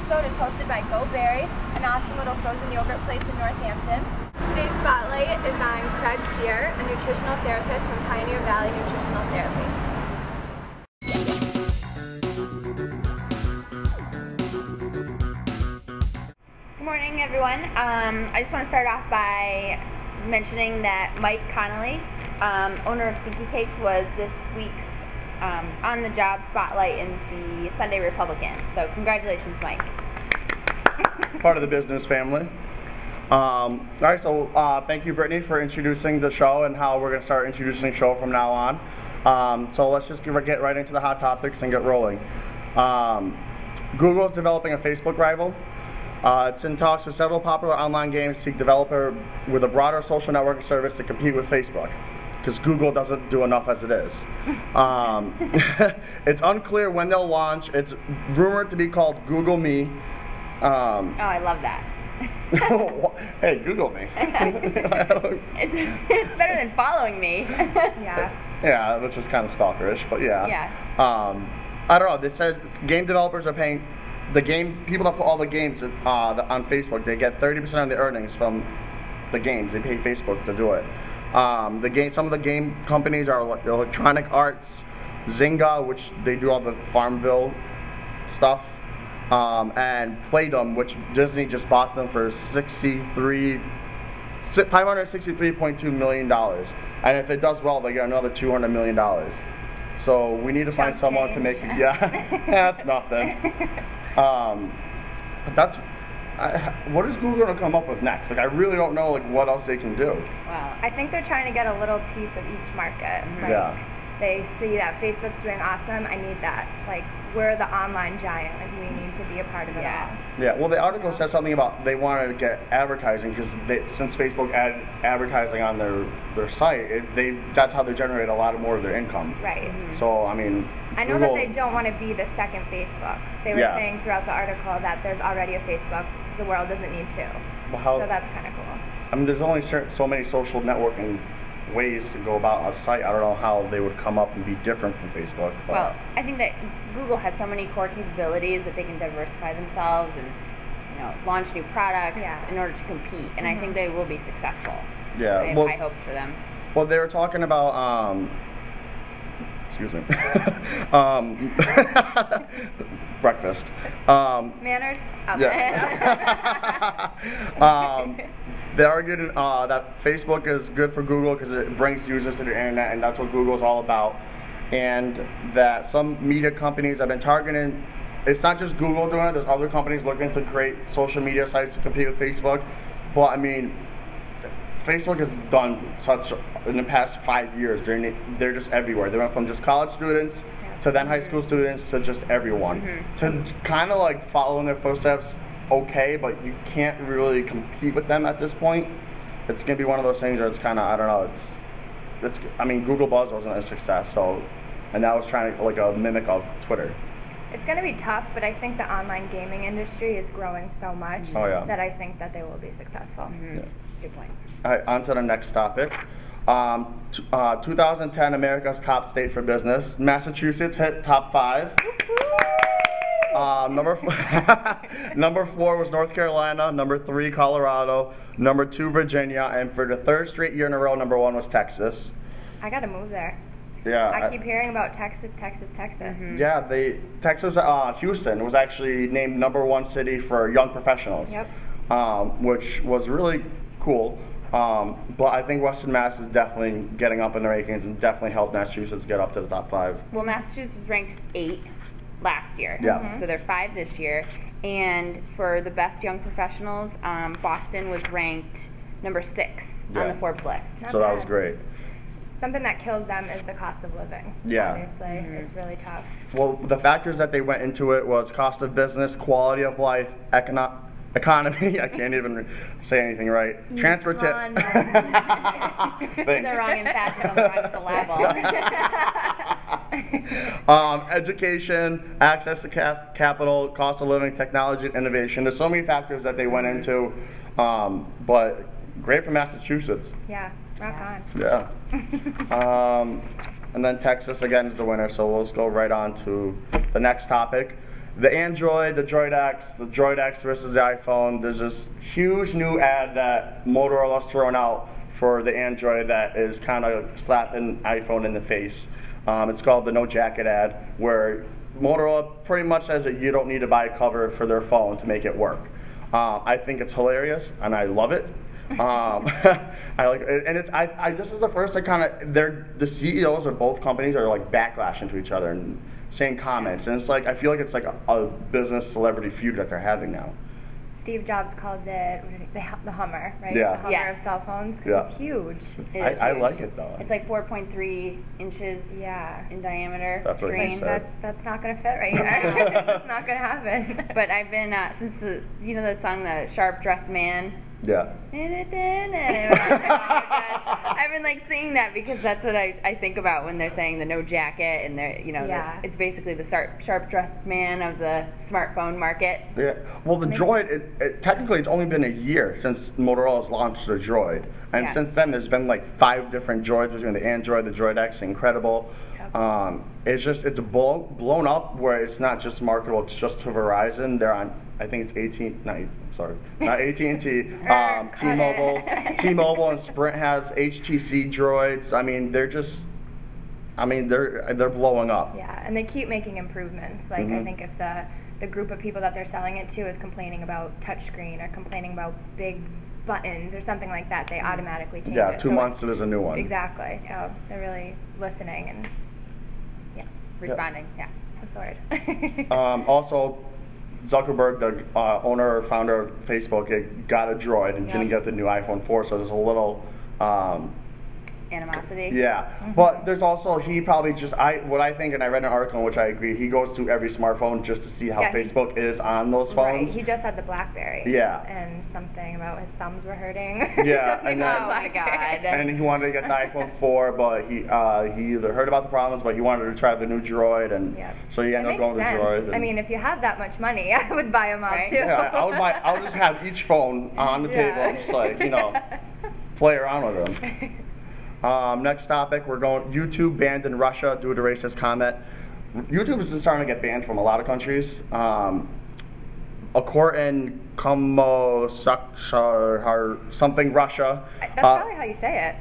episode is hosted by Go Berry, an awesome little frozen yogurt place in Northampton. Today's spotlight is on Craig Pierre, a nutritional therapist from Pioneer Valley Nutritional Therapy. Good morning, everyone. I just want to start off by mentioning that Mike Connolly, owner of Stinky Cakes, was this week's on-the-job spotlight in the Sunday Republican. So congratulations, Mike. Part of the business family. All right, so thank you, Brittany, for introducing the show and how we're going to start introducing the show from now on. So let's just get right into the hot topics and get rolling. Google is developing a Facebook rival. It's in talks with several popular online games to seek developer with a broader social networking service to compete with Facebook, because Google doesn't do enough as it is. It's unclear when they'll launch. It's rumored to be called Google Me. Oh, I love that. Hey, Google Me. It's better than following me. Yeah, which is kind of stalkerish, but yeah. I don't know. They said game developers are paying people that put all the games on Facebook. They get 30% of the earnings from the games. They pay Facebook to do it. Some of the game companies are like Electronic Arts, Zynga, which they do all the Farmville stuff, and Playdom, which Disney just bought them for $563.2 million. And if it does well, they get another $200 million. So we need to find someone to make it. Yeah, that's nothing. But that's. What is Google going to come up with next? Like, I really don't know what else they can do. Well, I think they're trying to get a little piece of each market. They see that Facebook's doing awesome. I need that. Like, we're the online giant. Like, we need to be a part of it all. Yeah. Well, the article says something about they wanted to get advertising because since Facebook added advertising on their site, that's how they generate a lot more of their income. Right. So I mean, I know that they don't want to be the second Facebook. They were saying throughout the article that there's already a Facebook. The world doesn't need two. So that's kind of cool. I mean, there's only so many social networking ways to go about a site. I don't know how they would come up and be different from Facebook. But. Well, I think that Google has so many core capabilities that they can diversify themselves and launch new products in order to compete. And I think they will be successful. Yeah, I have high hopes for them. Well, they were talking about. Excuse me. Breakfast. Manners. They argued that Facebook is good for Google because it brings users to the internet, and that's what Google is all about. And that some media companies have been targeting. It's not just Google doing it. There's other companies looking to create social media sites to compete with Facebook. But I mean, Facebook has done such in the past 5 years. They're just everywhere. They went from just college students to then high school students to just everyone. To kind of like follow in their footsteps, okay, but you can't really compete with them at this point. It's gonna be one of those things where it's kind of, I don't know. It's. I mean, Google Buzz wasn't a success, and that was trying to like a mimic of Twitter. It's going to be tough, but I think the online gaming industry is growing so much that I think that they will be successful. Good point. All right, on to the next topic. 2010 America's top state for business. Massachusetts hit top 5. Number 4 was North Carolina. Number 3, Colorado. Number 2, Virginia. And for the 3rd straight year in a row, number 1 was Texas. I got to move there. Yeah, I keep hearing about Texas. Yeah, Texas, Houston was actually named number 1 city for young professionals. Which was really cool. But I think Western Mass is definitely getting up in the rankings and definitely helped Massachusetts get up to the top 5. Well, Massachusetts was ranked 8 last year. So they're 5 this year. And for the best young professionals, Boston was ranked number 6 on the Forbes list. So that was great. Something that kills them is the cost of living. Obviously, it's really tough. Well, the factors that they went into it was cost of business, quality of life, economy. I can't even say anything right. Transportation. They're wrong in fact on the wrong syllable. Education, access to capital, cost of living, technology, and innovation. There's so many factors that they went into, but great for Massachusetts. Yeah, rock on. Yeah. And then Texas again is the winner, so we'll just go right on to the next topic. the Android, the Droid X versus the iPhone. There's this huge new ad that Motorola's throwing out for the Android that is kind of slapping iPhone in the face. It's called the No Jacket ad, where Motorola pretty much says that you don't need to buy a cover for their phone to make it work. I think it's hilarious, and I love it. I like it, and this is the first the CEOs of both companies are like backlashing to each other and saying comments, and it's like I feel like it's like a business celebrity feud that they're having now. Steve Jobs called it the Hummer, right? Yeah. The Hummer of cell phones. Yeah. It's huge. I like it though. It's like 4.3 inches in diameter. That's what he said. That's not gonna fit right here. It's just not gonna happen. But I've been since the the song The Sharp Dressed Man. Yeah. I've been like singing that because that's what I think about when they're saying the no jacket, and they're it's basically the sharp dressed man of the smartphone market. Yeah. Well, the Droid, technically it's only been a year since Motorola's launched the Droid, and since then there's been like 5 different Droids between the Android, the Droid X, Incredible. It's blown up where it's not just marketable, it's just to Verizon. They're on, I think it's not AT&T, T-Mobile and Sprint has HTC Droids. I mean, they're blowing up. Yeah, and they keep making improvements. Like I think if the group of people that they're selling it to is complaining about touchscreen or complaining about big buttons or something like that, they automatically change it. Yeah, 2 months there's a new one. Exactly. So they're really listening and responding. Yeah, that's the word. Also, Zuckerberg, the owner or founder of Facebook, got a Droid and didn't get the new iPhone 4, so there's a little animosity. Yeah, but there's also, he probably just, what I think, and I read an article in which I agree, he goes through every smartphone just to see how Facebook is on those phones. Right, he just had the BlackBerry. Yeah. And something about his thumbs were hurting. Yeah, and then, oh my God. And he wanted to get the iPhone 4, but he either heard about the problems, but he wanted to try the new Droid, and so he ended up going with the Droid. I mean, if you have that much money, I would buy them all too. Yeah, I would just have each phone on the table and just like, play around with them. Next topic, we're going YouTube banned in Russia due to racist comment. YouTube is starting to get banned from a lot of countries. A court in something Russia. That's probably how you say it.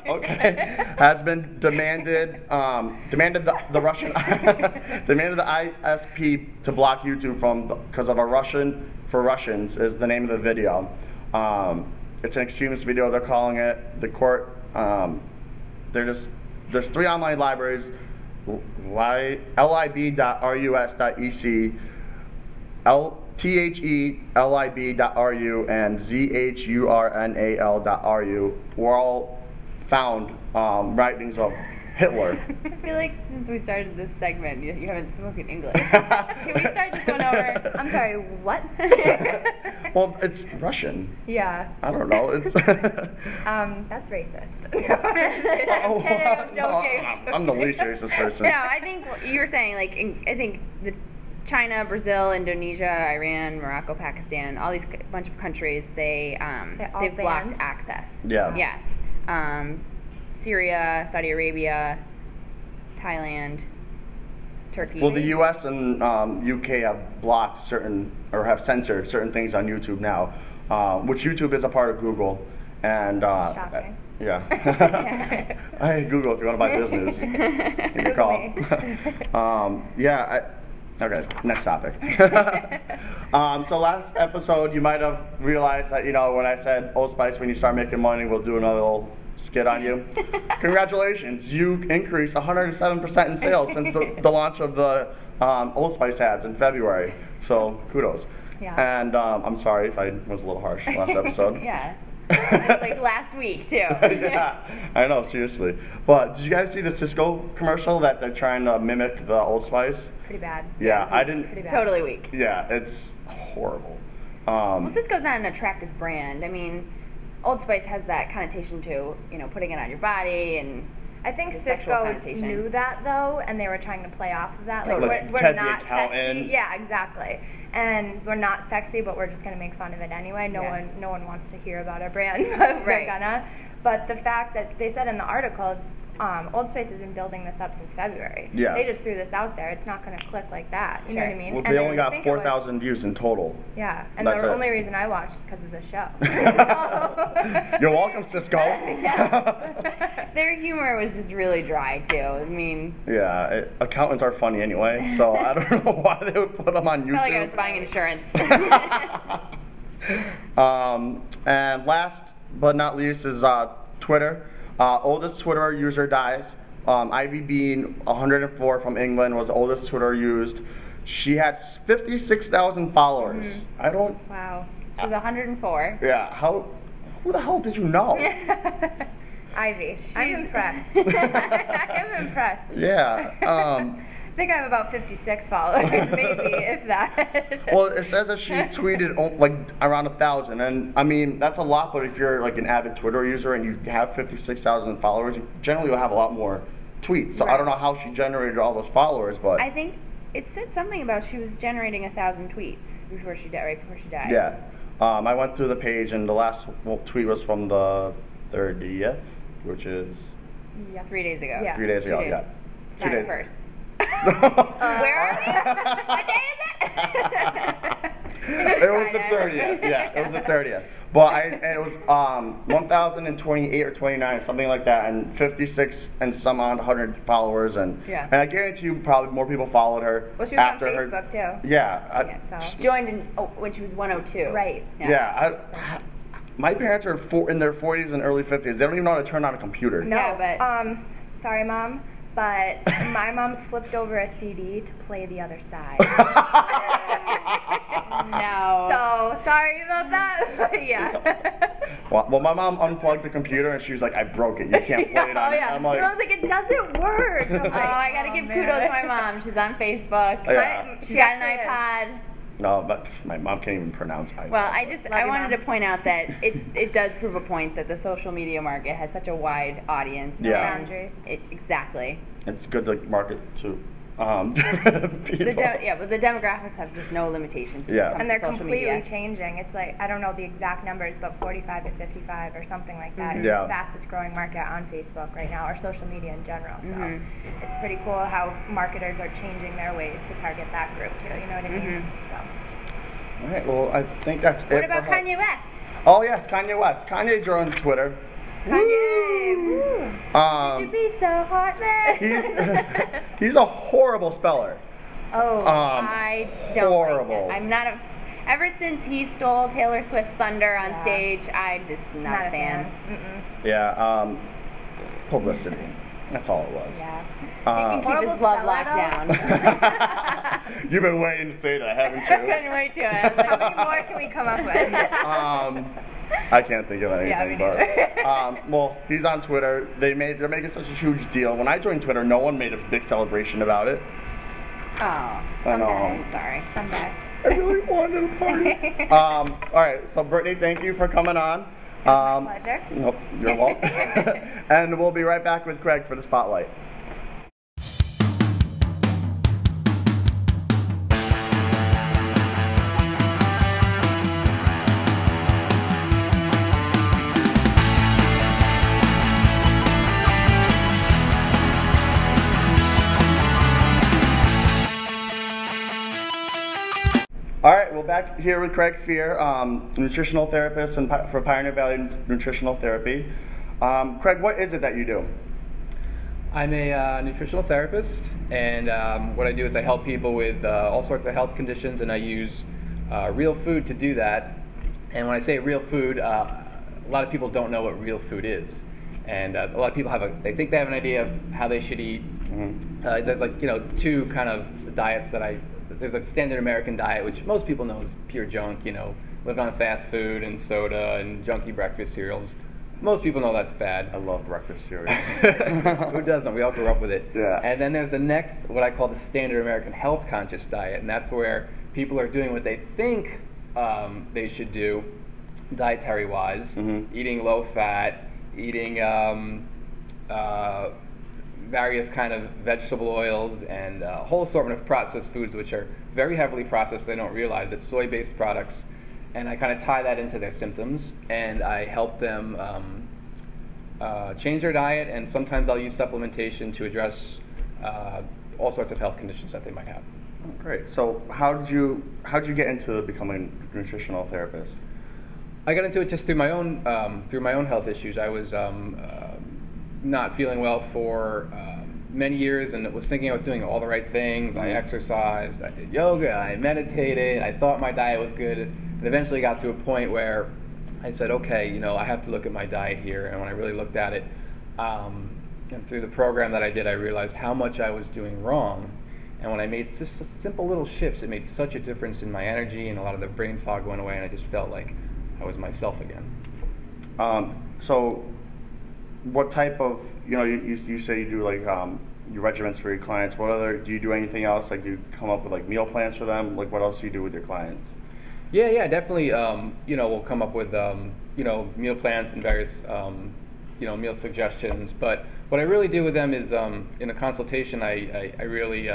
Okay. Has been demanded the Russian demanded the ISP to block YouTube because of for Russians is the name of the video. It's an extremist video, they're calling it. The court, there's 3 online libraries, lib.rus.ec, thelib.ru, and zhurnal.ru were all found writings of Hitler. I feel like since we started this segment, you haven't spoken English. Can we start this one over? I'm sorry, what? Well, it's Russian. Yeah. I don't know. It's that's racist. I'm the least racist person. No, I think you were saying I think China, Brazil, Indonesia, Iran, Morocco, Pakistan, all these bunch of countries, they've blocked access. Yeah. Yeah. Syria, Saudi Arabia, Thailand, Turkey. Well, the U.S. and UK have blocked have censored certain things on YouTube now, which YouTube is a part of Google. And shocking. Yeah. Hey, Google, if you want to buy business, give me a call. Okay, next topic. So last episode, you might have realized that, when I said, Old Spice, when you start making money, we'll do another little skit on you. Congratulations, you increased 107% in sales since the launch of the Old Spice ads in February. So kudos. Yeah. And I'm sorry if I was a little harsh last episode. Yeah. It was like last week too. Yeah, I know, seriously. But did you guys see the Cisco commercial that they're trying to mimic the Old Spice? Pretty bad. Yeah, I didn't. Pretty bad. Totally weak. Yeah, it's horrible. Well, Cisco's not an attractive brand. I mean, Old Spice has that connotation to, putting it on your body, and I think Cisco knew that though, and they were trying to play off of that. Like we're Ted not the accountant. sexy. Yeah, exactly. And we're not sexy, but we're just gonna make fun of it anyway. No one wants to hear about our brand, but we're gonna. But the fact that they said in the article, Old Spice has been building this up since February. Yeah. They just threw this out there. It's not going to click like that. You know what I mean? Well, And they I only got think it was- 4,000 views in total. Yeah, and That's the it. only reason I watched is because of the show. You're welcome, Cisco. Their humor was just really dry too. I mean, Accountants are funny anyway, so I don't know why they would put them on I felt like I was YouTube. buying insurance. And last but not least is Twitter. Oldest Twitter user dies. Ivy Bean, 104 from England, was the oldest Twitter used. She had 56,000 followers. I don't. Wow. She's 104. Yeah. Who the hell did you know? Ivy. I'm impressed. I am impressed. Yeah. I think I have about 56 followers, maybe, if that. Well, it says that she tweeted like around 1,000, and I mean that's a lot. But if you're like an avid Twitter user and you have 56,000 followers, you generally will have a lot more tweets. So I don't know how she generated all those followers, but I think it said something about she was generating 1,000 tweets before she died. Right before she died. yeah. I went through the page, and the last tweet was from the 30th, which is Yes. 3 days ago. Yeah. 3 days ago. days. Yeah. 2 That's days. first. Where are we? What day is it? It was the 30th. Yeah, it was the 30th. But it was 1,028 or 29, something like that, and 56 and some odd 100 followers, and Yeah. and I guarantee you probably more people followed her Well, she was after on her. Facebook, too. Yeah. So. She joined when she was 102. Right. My parents are in their 40s and early 50s. They don't even know how to turn on a computer. No, Yeah, but- sorry, Mom, but my mom flipped over a CD to play The Other Side. No. So, sorry about that, but yeah. Well, my mom unplugged the computer and she was like, "I broke it. You can't play it on it." I'm like, I was like, it doesn't work. I'm like, I gotta give kudos to my mom. She's on Facebook. Yeah. She's got an actually is. iPad. no, but my mom can't even pronounce iPad. Well, I Love wanted you, to point out that it does prove a point that the social media market has such a wide audience. Yeah. and Boundaries. Exactly. It's good to market to people. But the demographics have just no limitations when it Yeah. comes And they're to social completely media. changing. It's like, I don't know the exact numbers, but 45 to 55 or something like that is Yeah. the fastest growing market on Facebook right now, or social media in general. So Mhm. it's pretty cool how marketers are changing their ways to target that group too. You know what I mean? So. All right. Well, I think that's it. What about for her. Kanye West? Oh yes, Kanye West. Kanye joined Twitter. Kanye, woo. To be so heartless. He's a horrible speller. Oh, I don't horrible. like it. I'm not a. Ever since he stole Taylor Swift's thunder on Yeah. stage, I'm just not, a fan. Yeah. Publicity. That's all it was. Yeah. He can keep Horrible his love speller, locked though. down. You've been waiting to say that, haven't I you? couldn't wait to it. I was like, How many more can we come up with? I can't think of anything. Yeah, me but neither. well, he's on Twitter. They're making such a huge deal. When I joined Twitter, no one made a big celebration about it. Oh, I someday. know. I'm sorry. Someday. I really wanted a party. All right. So Brittany, thank you for coming on. Pleasure. Nope, you're welcome. And we'll be right back with Craig for the spotlight. All right, we're back here with Craig Fear, nutritional therapist and for Pioneer Valley Nutritional Therapy. Craig, what is it that you do? I'm a nutritional therapist, and what I do is I help people with all sorts of health conditions, and I use real food to do that. And when I say real food, a lot of people don't know what real food is, and a lot of people they think they have an idea of how they should eat. There's like two kind of diets that there's a standard American diet, which most people know is pure junk. Live on fast food and soda and junky breakfast cereals. Most people know that's bad. I love breakfast cereal. Who doesn't? We all grew up with it. Yeah. And then there's the next, what I call the standard American health conscious diet, and that's where people are doing what they think they should do, dietary wise, eating low fat, eating various kind of vegetable oils and a whole assortment of processed foods, which are very heavily processed. They don't realize it's soy-based products, and I kind of tie that into their symptoms, and I help them change their diet, and sometimes I'll use supplementation to address all sorts of health conditions that they might have. Oh, great. So how did you get into becoming a nutritional therapist? I got into it just through my own health issues. I was not feeling well for many years, and was thinking I was doing all the right things. I exercised, I did yoga, I meditated, I thought my diet was good, and eventually got to a point where I said, okay, you know, I have to look at my diet here. And when I really looked at it, and through the program that I did, I realized how much I was doing wrong. And when I made just simple little shifts, it made such a difference in my energy, and a lot of the brain fog went away, and I just felt like I was myself again. So what type of, you know, you say you do like your regimens for your clients. What other, do you do anything else? Like, do you come up with like meal plans for them? Like, what else do you do with your clients? Yeah, definitely. You know, we'll come up with you know, meal plans and various you know, meal suggestions. But what I really do with them is in a consultation, I really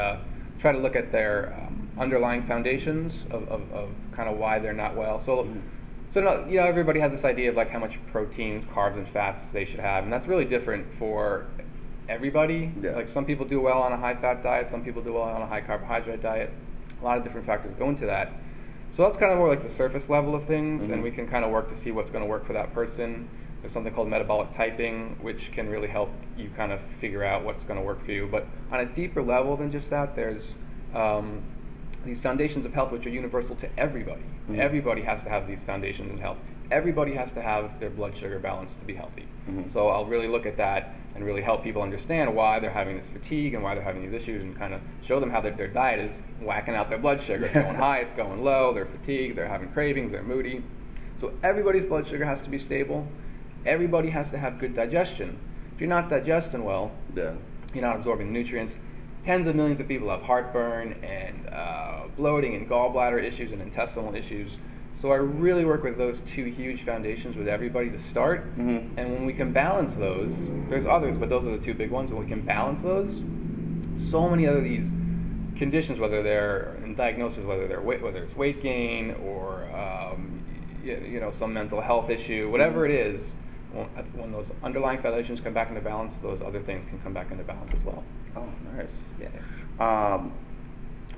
try to look at their underlying foundations of kind of why they're not well. So you know, everybody has this idea of like how much proteins, carbs, and fats they should have, and that's really different for everybody. Yeah. Like, some people do well on a high-fat diet, some people do well on a high-carbohydrate diet. A lot of different factors go into that. So that's kind of more like the surface level of things, and we can kind of work to see what's going to work for that person. There's something called metabolic typing, which can really help you kind of figure out what's going to work for you. But on a deeper level than just that, there's these foundations of health which are universal to everybody. Everybody has to have these foundations in health. Everybody has to have their blood sugar balanced to be healthy. So I'll really look at that and really help people understand why they're having this fatigue and why they're having these issues, and kind of show them how their diet is whacking out their blood sugar. It's going high, it's going low, they're fatigued, they're having cravings, they're moody. So everybody's blood sugar has to be stable. Everybody has to have good digestion. If you're not digesting well, you're not absorbing nutrients. Tens of millions of people have heartburn and bloating and gallbladder issues and intestinal issues. So I really work with those two huge foundations with everybody to start. And when we can balance those, there's others, but those are the two big ones. When we can balance those, so many other these conditions, whether they're in diagnosis, whether it's weight gain or you know, some mental health issue, whatever it is, when those underlying foundations come back into balance, those other things can come back into balance as well. Oh, nice. Yeah.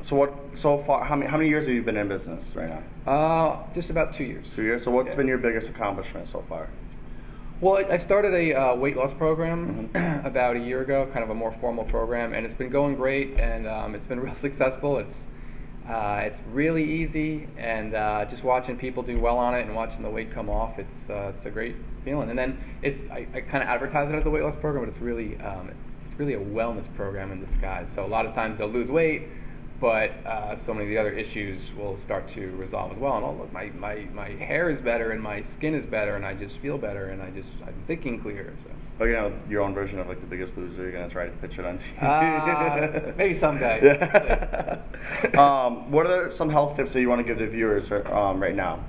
So far, how many years have you been in business right now? Just about 2 years. 2 years. So what's been your biggest accomplishment so far? Well, I started a weight loss program about a year ago, kind of a more formal program, and it's been going great, and it's been real successful. It's really easy, and just watching people do well on it and watching the weight come off, it's a great feeling. And then I kind of advertise it as a weight loss program, but it's really a wellness program in disguise. So a lot of times they'll lose weight, but so many of the other issues will start to resolve as well. And look, my hair is better, and my skin is better, and I just feel better, and I'm thinking clearer. So. Oh, you know, your own version of like The Biggest Loser. You're gonna try to pitch it on TV. Maybe someday. What are some health tips that you want to give the viewers right now?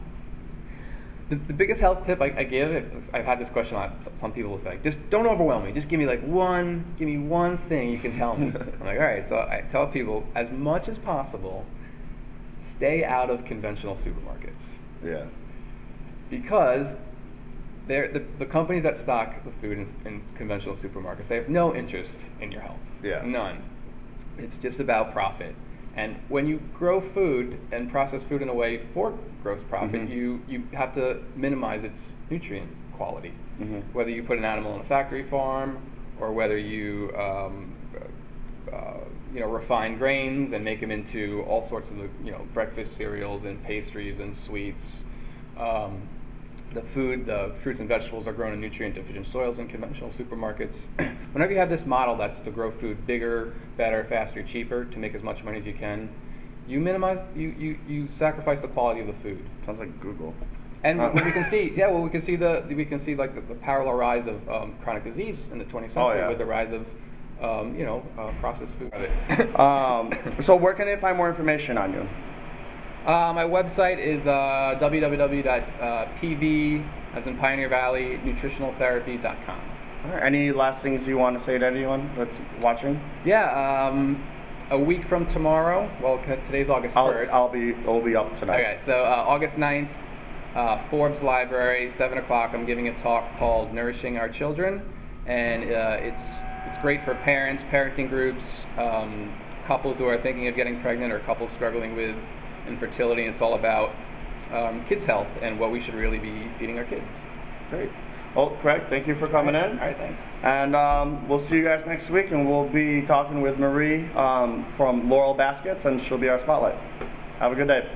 The biggest health tip I give, I've had this question a lot. Some people will say, just don't overwhelm me. Just give me one thing you can tell me. I'm like, all right. So I tell people, as much as possible, stay out of conventional supermarkets. Yeah. Because the companies that stock the food in conventional supermarkets, they have no interest in your health. Yeah. None. It's just about profit. And when you grow food and process food in a way for gross profit, you have to minimize its nutrient quality. Whether you put an animal in a factory farm, or whether you refine grains and make them into all sorts of breakfast cereals and pastries and sweets. The fruits and vegetables are grown in nutrient-deficient soils in conventional supermarkets. Whenever you have this model that's to grow food bigger, better, faster, cheaper, to make as much money as you can, you sacrifice the quality of the food. Sounds like Google. And we can see, like the parallel rise of chronic disease in the 20th century with the rise of processed food. So where can they find more information on you? My website is www.pv, as in Pioneer Valley, nutritionaltherapy.com. All right. Any last things you want to say to anyone that's watching? Yeah, a week from tomorrow, well, today's August 1st. It'll be up tonight. Okay, so August 9th, Forbes Library, 7 o'clock. I'm giving a talk called Nourishing Our Children, and it's great for parents, parenting groups, couples who are thinking of getting pregnant, or couples struggling with infertility. It's all about kids' health and what we should really be feeding our kids. Great. Well, Craig, thank you for coming in. All right, thanks. And we'll see you guys next week, and we'll be talking with Marie from Laurel Baskets, and she'll be our spotlight. Have a good day.